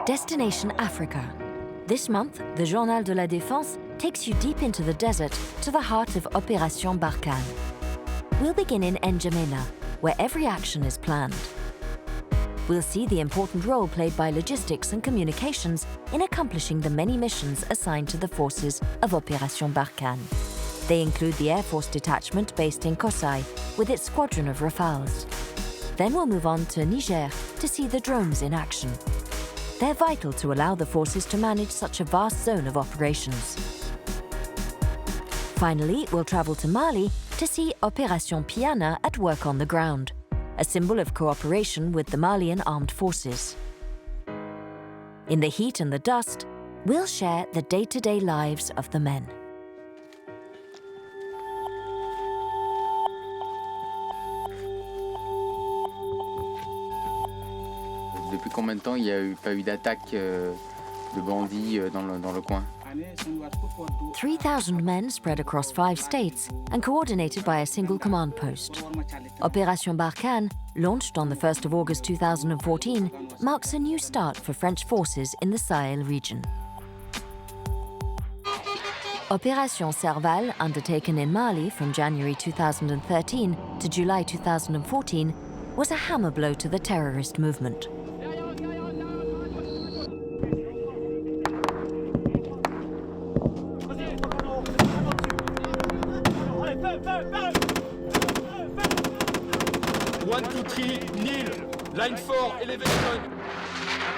Destination Africa. This month, the Journal de la Défense takes you deep into the desert to the heart of Operation Barkhane. We'll begin in N'Djamena, where every action is planned. We'll see the important role played by logistics and communications in accomplishing the many missions assigned to the forces of Operation Barkhane. They include the Air Force detachment based in Kossei, with its squadron of Rafales. Then we'll move on to Niger to see the drones in action. They're vital to allow the forces to manage such a vast zone of operations. Finally, we'll travel to Mali to see Operation Piana at work on the ground, a symbol of cooperation with the Malian armed forces. In the heat and the dust, we'll share the day-to-day lives of the men. Depuis combien de temps il n'y a pas eu d'attaque de bandits dans le coin? 3,000 men spread across 5 states and coordinated by a single command post. Operation Barkhane, launched on the 1st of August 2014, marks a new start for French forces in the Sahel region. Operation Serval, undertaken in Mali from January 2013 to July 2014, was a hammer blow to the terrorist movement.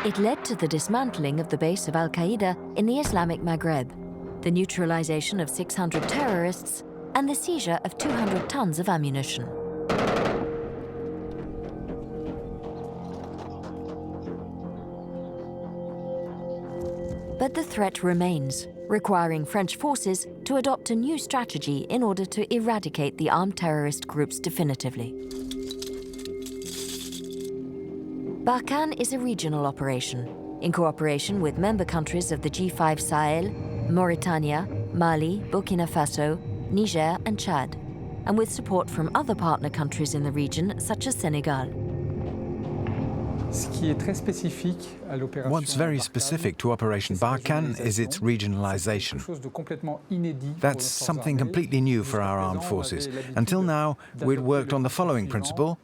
It led to the dismantling of the base of Al-Qaeda in the Islamic Maghreb, the neutralization of 600 terrorists, and the seizure of 200 tons of ammunition. But the threat remains, requiring French forces to adopt a new strategy in order to eradicate the armed terrorist groups definitively. Barkhane is a regional operation, in cooperation with member countries of the G5 Sahel, Mauritania, Mali, Burkina Faso, Niger and Chad, and with support from other partner countries in the region, such as Senegal. What's very specific to Operation Barkhane is its regionalization. That's something completely new for our armed forces. Until now, we'd worked on the following principle: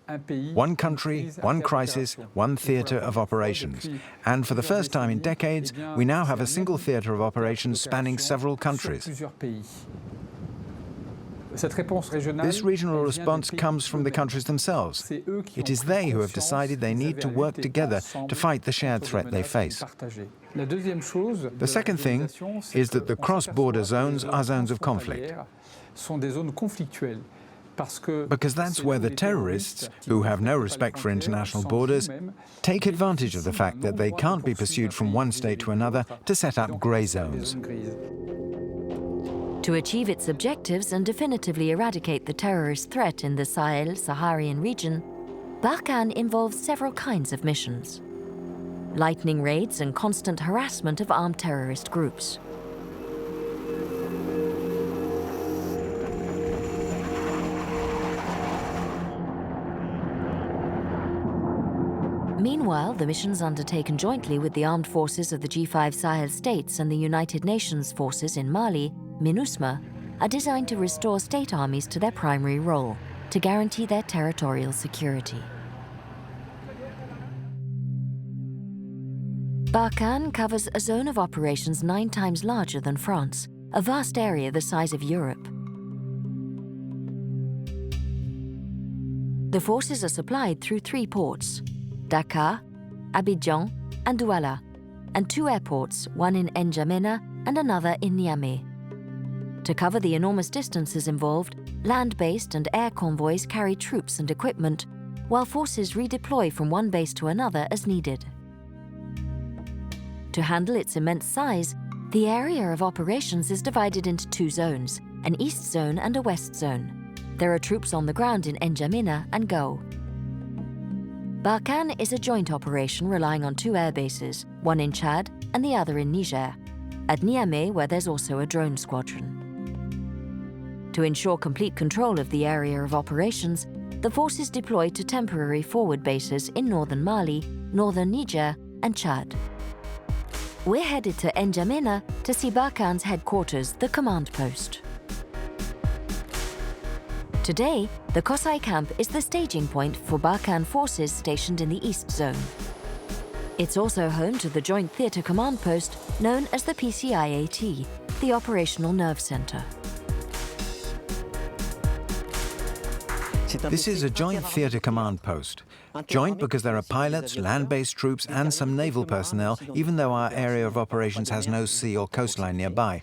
one country, one crisis, one theatre of operations. And for the first time in decades, we now have a single theatre of operations spanning several countries. This regional response comes from the countries themselves. It is they who have decided they need to work together to fight the shared threat they face. The second thing is that the cross-border zones are zones of conflict. Because that's where the terrorists, who have no respect for international borders, take advantage of the fact that they can't be pursued from one state to another to set up grey zones. To achieve its objectives and definitively eradicate the terrorist threat in the Sahel-Saharan region, Barkhane involves several kinds of missions: lightning raids and constant harassment of armed terrorist groups. Meanwhile, the missions undertaken jointly with the armed forces of the G5 Sahel states and the United Nations forces in Mali, MINUSMA, are designed to restore state armies to their primary role, to guarantee their territorial security. Barkhane covers a zone of operations 9 times larger than France, a vast area the size of Europe. The forces are supplied through 3 ports: Dakar, Abidjan, and Douala, and 2 airports, one in N'Djamena and another in Niamey. To cover the enormous distances involved, land-based and air convoys carry troops and equipment, while forces redeploy from one base to another as needed. To handle its immense size, the area of operations is divided into 2 zones, an east zone and a west zone. There are troops on the ground in N'Djamena and Gao. Barkhane is a joint operation relying on 2 air bases, one in Chad and the other in Niger, at Niamey, where there's also a drone squadron. To ensure complete control of the area of operations, the force is deployed to temporary forward bases in northern Mali, northern Niger, and Chad. We're headed to N'Djamena to see Barkhane's headquarters, the command post. Today, the Kossei camp is the staging point for Barkhane forces stationed in the East Zone. It's also home to the Joint Theatre Command Post, known as the PCIAT, the Operational Nerve Center. This is a joint theatre command post. Joint because there are pilots, land-based troops and some naval personnel, even though our area of operations has no sea or coastline nearby.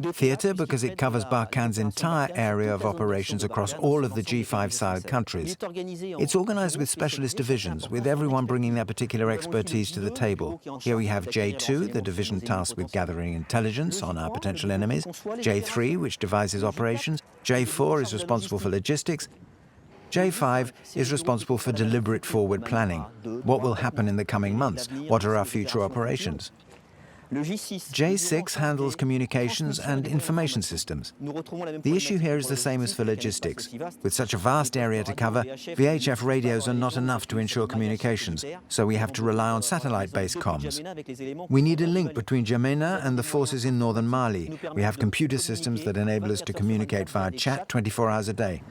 Theatre because it covers Barkhane's entire area of operations across all of the G5 Sahel countries. It's organized with specialist divisions, with everyone bringing their particular expertise to the table. Here we have J2, the division tasked with gathering intelligence on our potential enemies, J3, which devises operations, J4 is responsible for logistics, J5 is responsible for deliberate forward planning. What will happen in the coming months? What are our future operations? J6 handles communications and information systems. The issue here is the same as for logistics. With such a vast area to cover, VHF radios are not enough to ensure communications, so we have to rely on satellite-based comms. We need a link between N'Djamena and the forces in northern Mali. We have computer systems that enable us to communicate via chat 24 hours a day.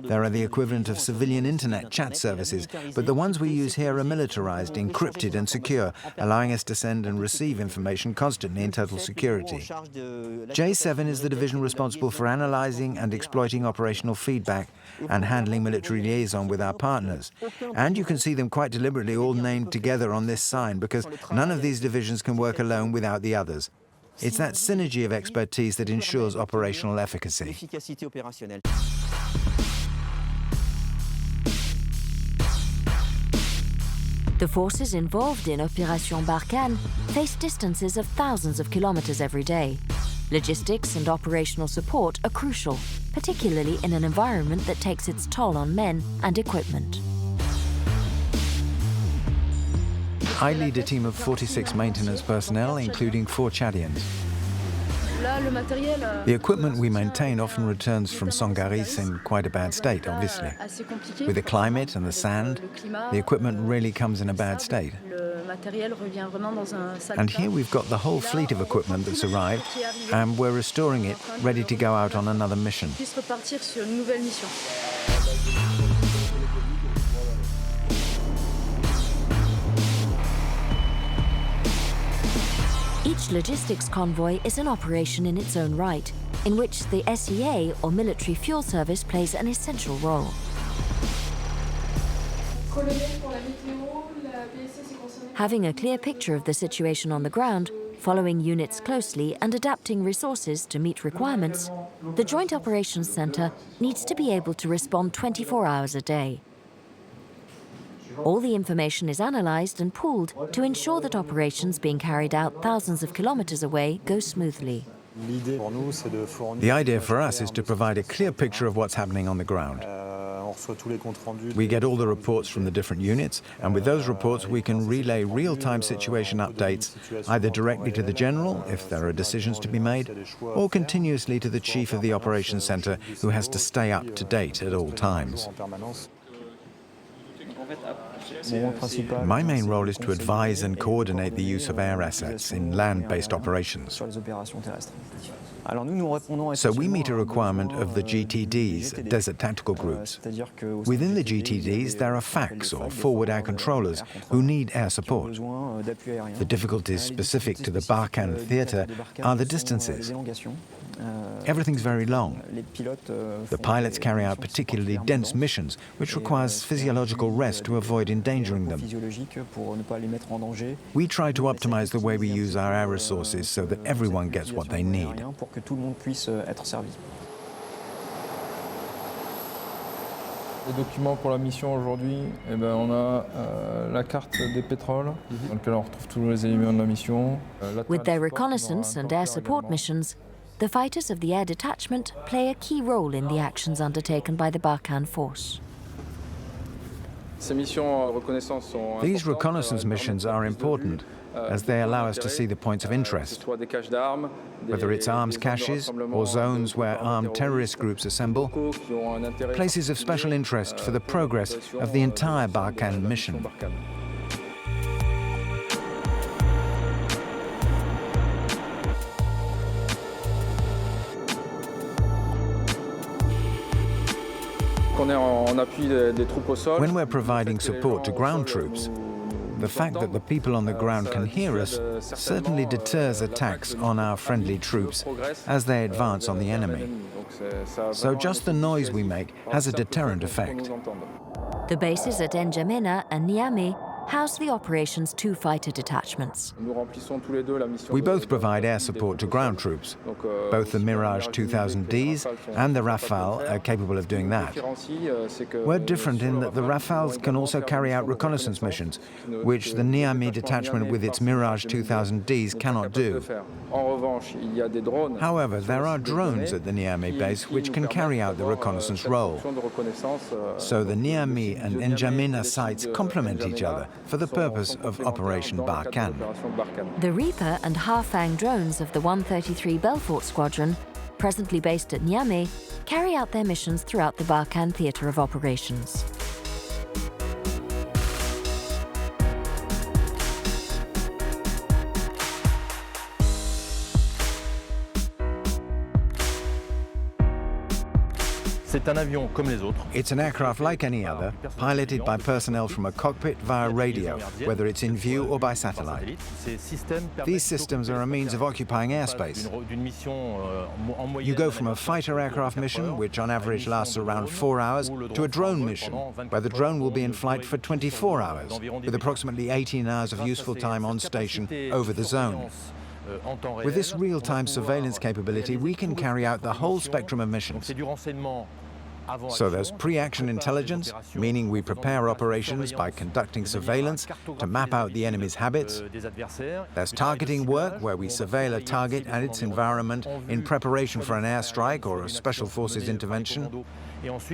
There are the equivalent of civilian internet chat services, but the ones we use here are militarized, encrypted and secure, allowing us to send and receive information constantly in total security. J7 is the division responsible for analyzing and exploiting operational feedback and handling military liaison with our partners. And you can see them quite deliberately all named together on this sign because none of these divisions can work alone without the others. It's that synergy of expertise that ensures operational efficacy. The forces involved in Operation Barkhane face distances of thousands of kilometers every day. Logistics and operational support are crucial, particularly in an environment that takes its toll on men and equipment. I lead a team of 46 maintenance personnel, including 4 Chadians. The equipment we maintain often returns from Sangaris in quite a bad state, obviously. With the climate and the sand, the equipment really comes in a bad state. And here we've got the whole fleet of equipment that's arrived, and we're restoring it, ready to go out on another mission. Each logistics convoy is an operation in its own right, in which the SEA, or Military Fuel Service, plays an essential role. Having a clear picture of the situation on the ground, following units closely and adapting resources to meet requirements, the Joint Operations Centre needs to be able to respond 24 hours a day. All the information is analysed and pooled to ensure that operations being carried out thousands of kilometres away go smoothly. The idea for us is to provide a clear picture of what's happening on the ground. We get all the reports from the different units, and with those reports we can relay real-time situation updates, either directly to the General, if there are decisions to be made, or continuously to the Chief of the Operations Centre, who has to stay up to date at all times. My main role is to advise and coordinate the use of air assets in land-based operations. So we meet a requirement of the GTDs, Desert Tactical Groups. Within the GTDs, there are FACs, or Forward Air Controllers, who need air support. The difficulties specific to the Barkhane theatre are the distances. Everything's very long. The pilots carry out particularly dense missions, which requires physiological rest to avoid endangering them. We try to optimize the way we use our air resources so that everyone gets what they need. Les documents pour la mission aujourd'hui, on a la carte des pétroles, dans laquelle on retrouve tous les éléments de la mission. With their reconnaissance and air support missions, the fighters of the air detachment play a key role in the actions undertaken by the Barkhane force. These reconnaissance missions are important as they allow us to see the points of interest, whether it's arms caches or zones where armed terrorist groups assemble, places of special interest for the progress of the entire Barkhane mission. When we're providing support to ground troops, the fact that the people on the ground can hear us certainly deters attacks on our friendly troops as they advance on the enemy. So just the noise we make has a deterrent effect. The bases at N'Djamena and Niamey house the operation's 2 fighter detachments. We both provide air support to ground troops. Both the Mirage 2000Ds and the Rafale are capable of doing that. We're different in that the Rafales can also carry out reconnaissance missions, which the Niamey detachment with its Mirage 2000Ds cannot do. However, there are drones at the Niamey base which can carry out the reconnaissance role. So the Niamey and N'Djamena sites complement each other for the purpose of Operation Barkhane. The Reaper and Harfang drones of the 133 Belfort Squadron, presently based at Niamey, carry out their missions throughout the Barkhane theatre of operations. It's an aircraft like any other, piloted by personnel from a cockpit via radio, whether it's in view or by satellite. These systems are a means of occupying airspace. You go from a fighter aircraft mission, which on average lasts around 4 hours, to a drone mission, where the drone will be in flight for 24 hours, with approximately 18 hours of useful time on station over the zone. With this real-time surveillance capability, we can carry out the whole spectrum of missions. So there's pre-action intelligence, meaning we prepare operations by conducting surveillance to map out the enemy's habits. There's targeting work, where we surveil a target and its environment in preparation for an airstrike or a special forces intervention.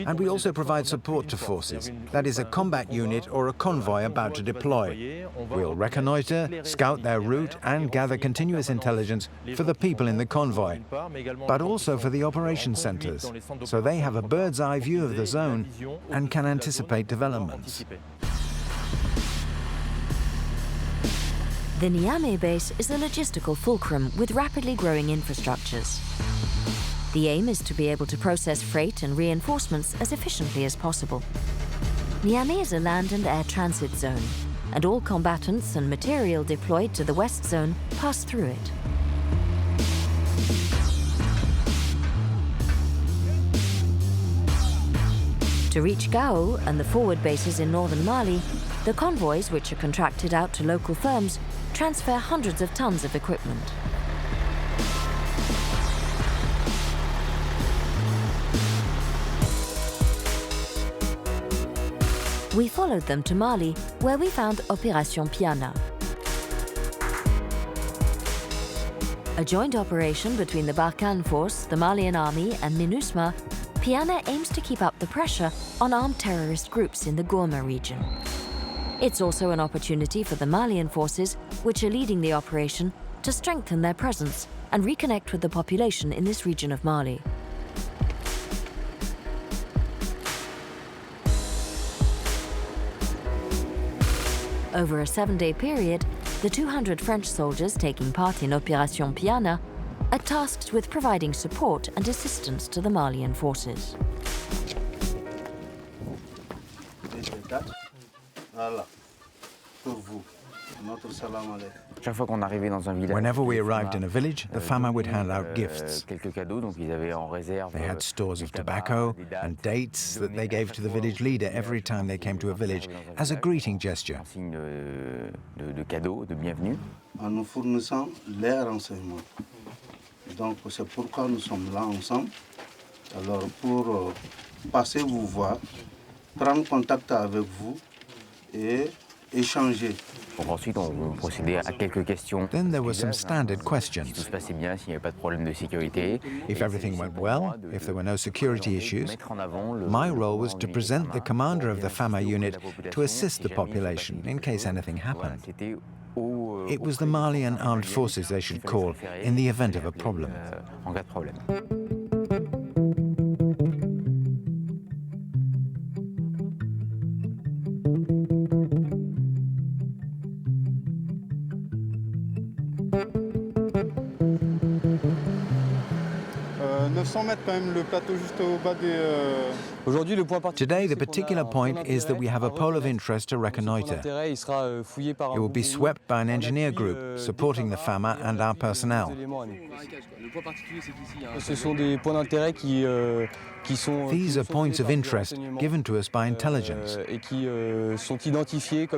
And we also provide support to forces, that is a combat unit or a convoy about to deploy. We'll reconnoiter, scout their route and gather continuous intelligence for the people in the convoy, but also for the operation centers, so they have a bird's eye view of the zone and can anticipate developments. The Niamey base is a logistical fulcrum with rapidly growing infrastructures. The aim is to be able to process freight and reinforcements as efficiently as possible. Niamey is a land and air transit zone, and all combatants and material deployed to the West Zone pass through it. To reach Gao and the forward bases in northern Mali, the convoys, which are contracted out to local firms, transfer hundreds of tons of equipment. We followed them to Mali, where we found Operation Piana. A joint operation between the Barkhane force, the Malian army and MINUSMA, Piana aims to keep up the pressure on armed terrorist groups in the Gourma region. It's also an opportunity for the Malian forces, which are leading the operation, to strengthen their presence and reconnect with the population in this region of Mali. Over a 7-day period, the 200 French soldiers taking part in Operation Piana are tasked with providing support and assistance to the Malian forces. Whenever we arrived in a village, the Fama would hand out gifts. They had stores of tobacco and dates that they gave to the village leader every time they came to a village as a greeting gesture. En nous fournissant les renseignements. Donc c'est pourquoi nous sommes là ensemble. Alors pour passer vous voir, prendre contact avec vous et échanger. Ensuite, on procédait à quelques questions. Then there were some standard Si tout questions. se passait bien, s'il n'y avait pas de problème de sécurité. If everything went well, if there were no security issues, Mettre en avant my role was comportement to du present the FAMA commander of pour the FAMA bien unit assister auprès de la to assist the population population in case anything Voilà, happened. c'était It was the Malian armed forces they should call in the event of a problem. En cas de problème. Today, the particular point is that we have a pole of interest to reconnoiter. It will be swept by an engineer group supporting the FAMA and our personnel. These are points of interest given to us by intelligence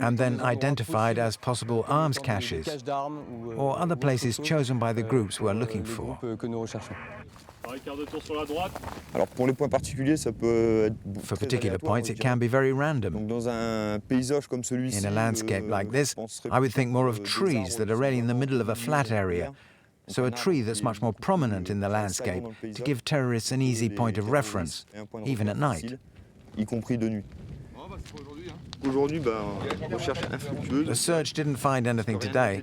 and then identified as possible arms caches or other places chosen by the groups we are looking for. For particular points, it can be very random. In a landscape like this, I would think more of trees that are really in the middle of a flat area. So a tree that's much more prominent in the landscape to give terrorists an easy point of reference, even at night. The search didn't find anything today,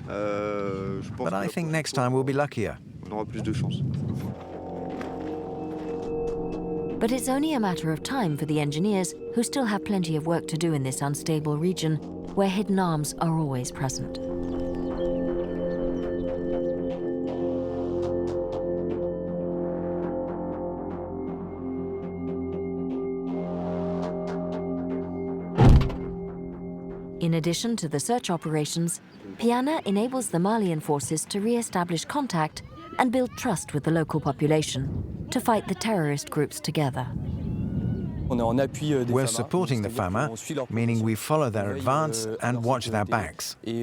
but I think next time we'll be luckier. But it's only a matter of time for the engineers, who still have plenty of work to do in this unstable region, where hidden arms are always present. In addition to the search operations, Piana enables the Malian forces to re-establish contact and build trust with the local population to fight the terrorist groups together. We're supporting the FAMA, meaning we follow their advance and watch their backs, and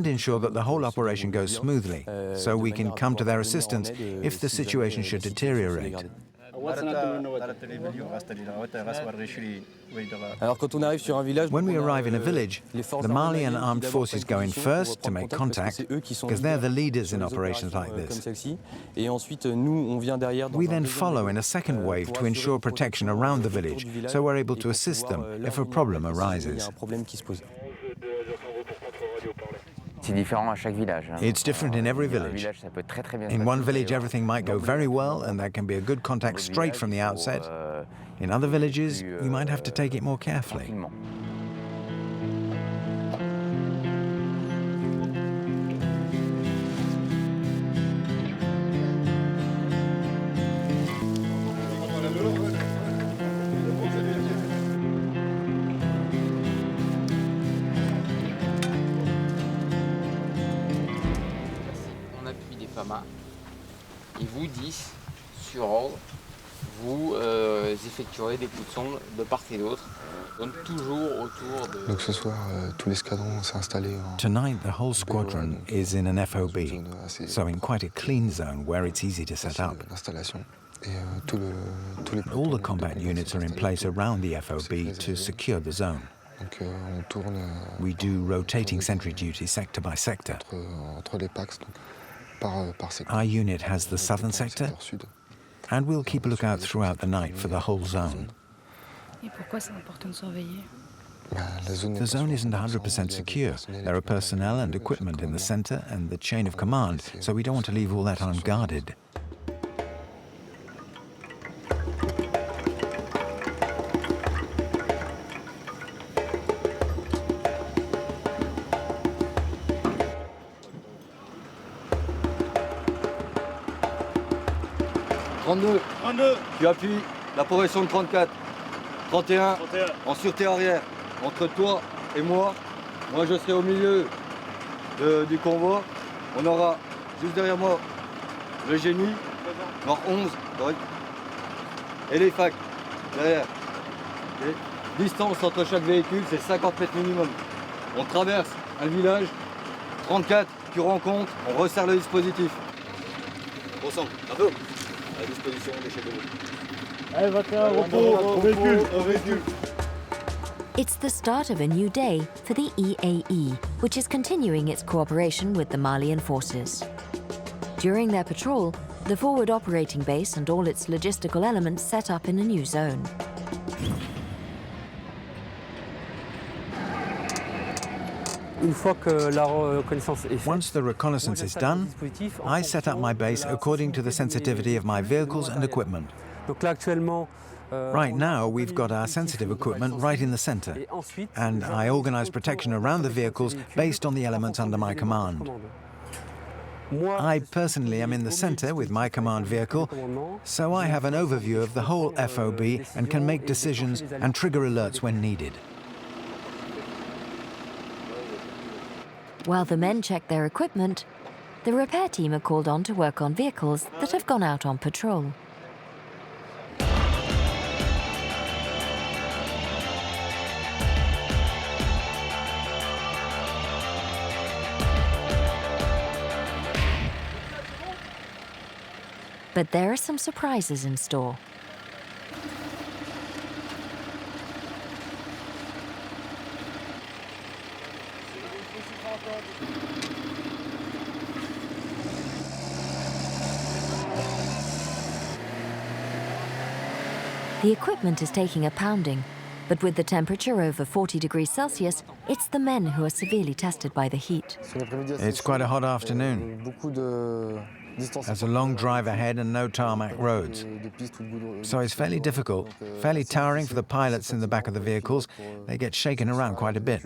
ensure that the whole operation goes smoothly, so we can come to their assistance if the situation should deteriorate. When we arrive in a village, the Malian armed forces go in first to make contact, because they're the leaders in operations like this. We then follow in a second wave to ensure protection around the village, so we're able to assist them if a problem arises. It's different in every village. In one village, everything might go very well, and there can be a good contact straight from the outset. In other villages, you might have to take it more carefully. Et vous, 10, sur ordre, vous effectuerez des coups de sonde de part et d'autre, donc toujours autour de... Donc ce soir, tout l'escadron s'est installé en... Tonight, the whole squadron is in an FOB, so in quite a clean zone where it's easy to set up. All the combat units are in place around the FOB to secure the zone. We do rotating sentry duty sector by sector. Our unit has the southern sector, and we'll keep a lookout throughout the night for the whole zone. The zone isn't 100% secure. There are personnel and equipment in the center and the chain of command, so we don't want to leave all that unguarded. Tu appuies la progression de 34. 31, en sûreté arrière. Entre toi et moi je serai au milieu du convoi. On aura juste derrière moi le génie, mort 11, correct. Et les IFACC derrière. Okay. Distance entre chaque véhicule, c'est 50 mètres minimum. On traverse un village, 34, tu rencontres, on resserre le dispositif. Bon sang, bravo. À la disposition des chefs de route. Allez, 21, repos, au véhicule, au véhicule. It's the start of a new day for the EAE, which is continuing its cooperation with the Malian forces. During their patrol, the forward operating base and all its logistical elements set up in a new zone. Once the reconnaissance is done, I set up my base according to the sensitivity of my vehicles and equipment. Right now, we've got our sensitive equipment right in the center, and I organize protection around the vehicles based on the elements under my command. I personally am in the center with my command vehicle, so I have an overview of the whole FOB and can make decisions and trigger alerts when needed. While the men check their equipment, the repair team are called on to work on vehicles that have gone out on patrol. But there are some surprises in store. The equipment is taking a pounding, but with the temperature over 40 degrees Celsius, it's the men who are severely tested by the heat. It's quite a hot afternoon. There's a long drive ahead and no tarmac roads. So it's fairly difficult, fairly towering for the pilots in the back of the vehicles. They get shaken around quite a bit.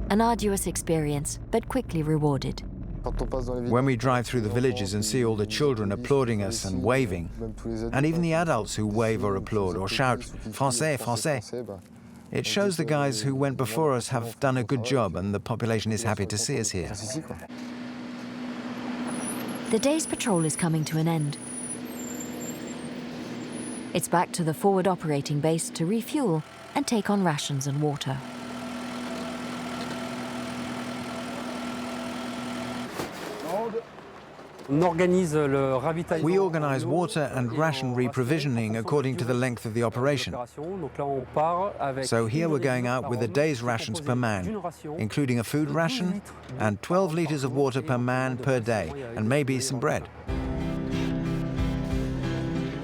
An arduous experience, but quickly rewarded. When we drive through the villages and see all the children applauding us and waving, and even the adults who wave or applaud or shout, "Français, Français," it shows the guys who went before us have done a good job and the population is happy to see us here. The day's patrol is coming to an end. It's back to the forward operating base to refuel and take on rations and water. We organize water and ration reprovisioning according to the length of the operation. So here we're going out with a day's rations per man, including a food ration and 12 liters of water per man per day, and maybe some bread.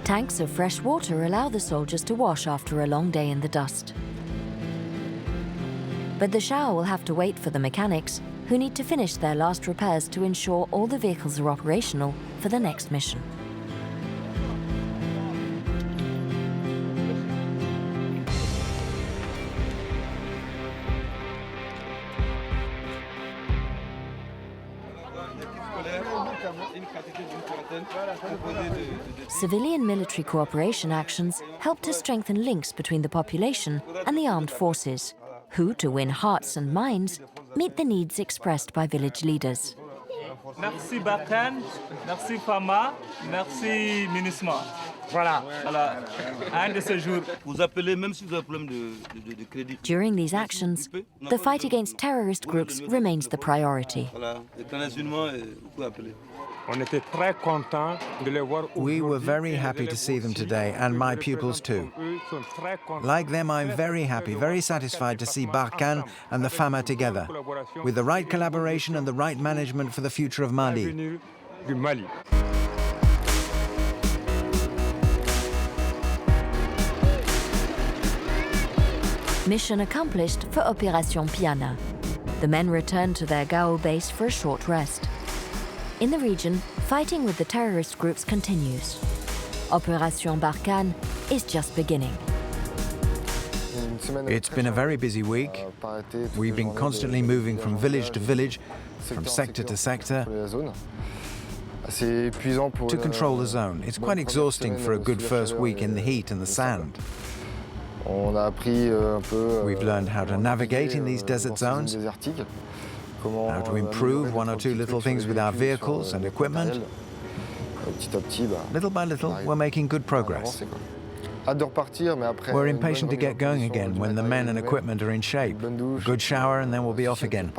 Tanks of fresh water allow the soldiers to wash after a long day in the dust. But the shower will have to wait for the mechanics, who need to finish their last repairs to ensure all the vehicles are operational for the next mission. Civilian-military cooperation actions help to strengthen links between the population and the armed forces, who, to win hearts and minds, meet the needs expressed by village leaders. Merci Barkhane, merci Fama, merci MINUSMA. Voilà. Un de ces jours. Vous appelez même si vous avez problème de crédit. During these actions, the fight against terrorist groups remains the priority. We were very happy to see them today, and my pupils too. Like them, I'm very happy, very satisfied to see Barkhane and the FAMA together, with the right collaboration and the right management for the future of Mali. Mission accomplished for Operation Piana. The men returned to their Gao base for a short rest. In the region, fighting with the terrorist groups continues. Operation Barkhane is just beginning. It's been a very busy week. We've been constantly moving from village to village, from sector to sector, to control the zone. It's quite exhausting for a good first week in the heat and the sand. We've learned how to navigate in these desert zones, how to improve one or two little things with our vehicles and equipment. Little by little, we're making good progress. We're impatient to get going again when the men and equipment are in shape. A good shower and then we'll be off again.